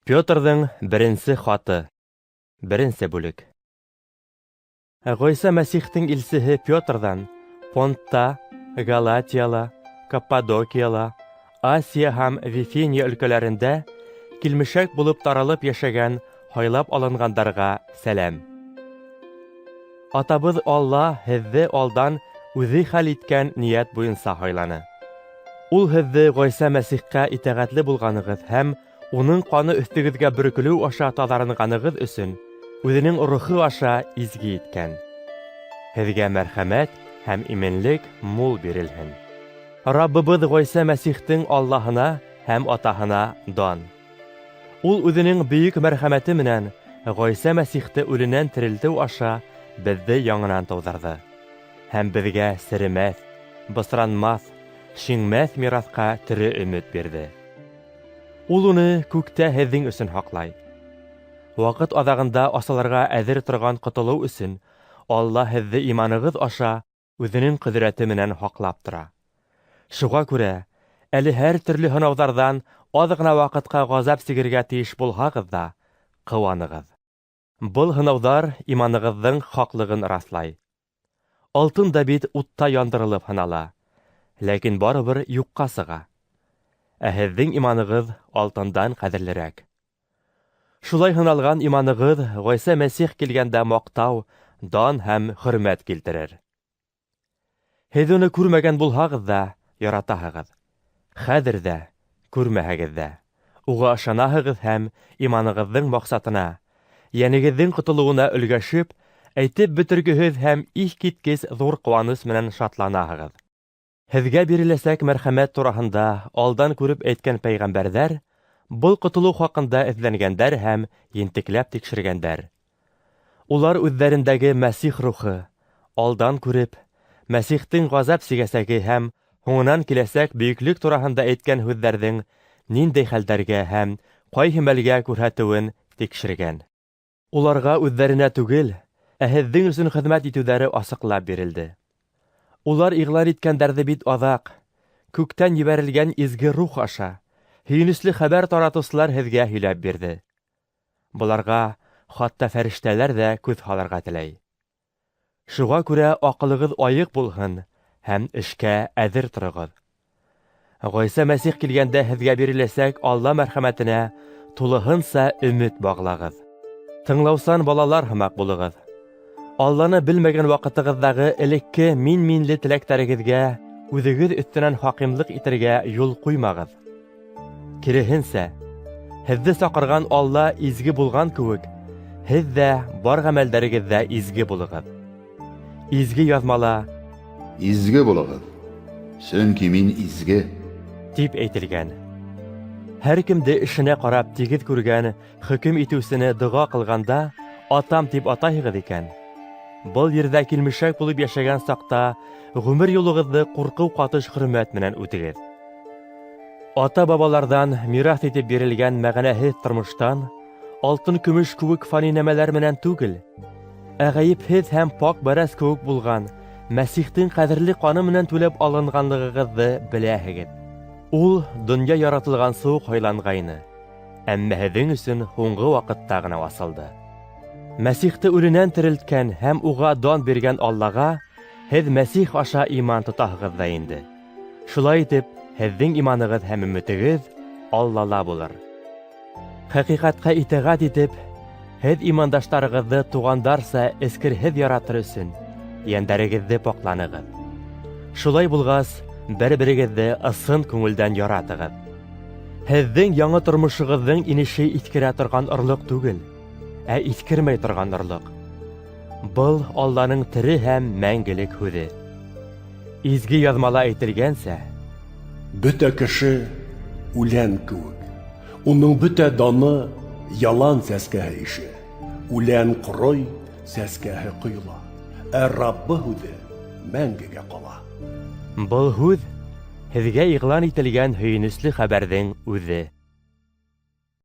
Петрдың беренсе хаты. Беренсе бүлек. Гойса Мәсихтің илсеһе Петрдан Понтта, Галатияла, Каппадокияла, Асия һәм Вифиния өлкәләрендә килмешәк булып таралып яшәгән һайлап алынгандарға сәлам. Атабыз Алла һеҙҙе алдан үҙе хәл иткән ниәт буйынса һайланы. Ул һеҙҙе Гойса Мәсихкә итәғәтле булғанығыҙ һәм уның ҡаны өҫтөгөҙгә бөркөлөү аша таҙарынғанығыҙ өсөн үҙенең рухы аша изге иткән. Һеҙгә мәрхәмәт һәм именлек мул бирелһен. Раббыбыҙ Гойса Мәсихтең Аллаһына һәм Атаһына дан. Ул үҙенең бөйөк мәрхәмәте менән Гойса Мәсихте үленән терелтеү аша беҙҙе яңынан тыуҙырҙы һәм беҙгә серемәҫ, бысранмаҫ, шиңмәҫ мираҫҡа тере өмөт бирҙе. Ул уны күктә һеҙҙең өсөн һаҡлай. Ваҡыт аҙағында асылырға әҙер торған ҡотолоу өсөн Алла һеҙҙе иманығыҙ аша үҙенең ҡөҙрәте менән һаҡлап тора. Шуға күрә, әле һәр төрлө һынауҙарҙан аҙ ғына ваҡытҡа ғазап сигергә тейеш булһағыҙ ҙа, ҡыуанығыҙ. Был һынауҙар иманығыҙҙың хаҡлығын раҫлай. Алтын да бит утта яндырылып һынала, ләкин барыбер юҡҡа сыға. Ә һеҙҙең иманығыҙ алтындан ҡәҙерлерәк. Шулай һыналған иманығыҙ Гойса Мәсих килгәндә маҡтау, дан һәм хөрмәт килтерер. Һеҙ уны күрмәгән булһағыҙ ҙа, яратаһығыҙ. Хәҙер ҙә, күрмәһәгеҙ ҙә, уға ышанаһығыҙ һәм иманығыҙҙың маҡсатына, йәнегеҙҙең ҡотолоуына өлгәшеп, әйтеп бөтөргөһөҙ һәм иҫ киткес ҙур ҡыуаныс менән шатланаһығыҙ. Һеҙгә биреләсәк мәрхәмәт тураһында алдан күреп әйткән пәйғәмбәрҙәр, был ҡотолоу хаҡында эҙләнгәндәр һәм ентекләп тикшергәндәр. Улар үҙҙәрендәге Мәсих рухы, алдан күреп, Мәсихтең ғазап сигәсәге һәм һуңынан киләсәк бөйөклөк тураһында әйткән һүҙҙәрҙең ниндәй хәлдәргә һәм ҡайһы мәлгә күрһәтеүен тикшергән. Уларға үҙҙәренә түгел, ә һеҙҙең өсөн хеҙмәт итеүҙәре асыҡлап бирелде. Улар иғлан иткәндәрҙе бит аҙаҡ, күктән ебәрелгән изге рух аша, һөйөнөслө хәбәр таратыусылар һеҙгә һөйләп бирҙе. Быларға хатта фәрештәләр ҙә күҙ һалырға теләй. Шуға күрә аҡылығыҙ айыҡ булһын һәм эшкә әҙер тороғоҙ. Гойса Мәсих килгәндә һеҙгә биреләсәк Алла мәрхәмәтенә тулыһынса өмөт бағлағыҙ. Тыңлаусан балалар һымаҡ булығыҙ. Алланы белмәгән ваҡытығыҙҙағы элекке мин-минле теләктәрегеҙгә үҙегеҙ өҫтөнән хаҡимлыҡ итергә юл ҡуймағыҙ. Киреһенсә, һеҙҙе саҡырған Алла изге булған кеүек, һеҙ ҙә бар ғәмәлдәрегеҙҙә изге булығыҙ. Изге яҙмала «Изге булығыҙ, сөнки мин изге» тип әйтелгән. Һәр кемде эшенә ҡарап тигеҙ күргән хөкөм итеүсене доға ҡылғанда атам тип атайһығыҙ икән. Был ерҙә килмешәк булып йәшәгән саҡта ғүмер юлығыҙҙы ҡурҡыу ҡатыш хөрмәт менән үтегеҙ. Ата-бабаларҙан мираҫ итеп бирелгән мәғәнәһеҙ тормоштан, алтын-көмөш кеүек фани нәмәләр менән түгел, ә ғәйепһеҙ һәм пак бәрәс кеүек булған Мәсихтең ҡәҙерле ҡаны менән түләп алынғанлығығыҙҙы беләһегеҙ. Ул донъя яратылған сыуҡ һайланғайны, әммә һеҙҙең өсөн һуңғы ваҡытта ғына асылды. Мәсихте үленән терелткән һәм уға дан биргән Аллаға һеҙ Мәсих аша иман тотаһығыҙ ҙа инде. Шулай итеп, һеҙҙең иманығыҙ һәм өмөтөгөҙ Аллала булыр. Хәҡиҡәткә итәғәт итеп, һеҙ имандаштарығыҙҙы туғандарса эскерһеҙ яратыр өсөн йәндәрегеҙҙе паҡланығыҙ. Шулай булғас, бер-берегеҙҙе ысын күңелдән яратығыҙ. Һеҙҙең яңы тормошығыҙҙың инеше иҫкерә торған орлоҡ түгел, ә иҫкермәй торған орлоҡ. Был Алланың тере һәм мәңгелек һүҙе. Изге яҙмала әйтелгәнсә, бөтә кеше үлән кеүек. Уның бөтә даны ялан сәскәһе ише. Үлән ҡорой, сәскәһе ҡойола. Ә Раббы һүҙе мәңгегә ҡала. Был һүҙ һеҙгә иғлан ителгән һөйөнөслө хәбәрҙең үҙе.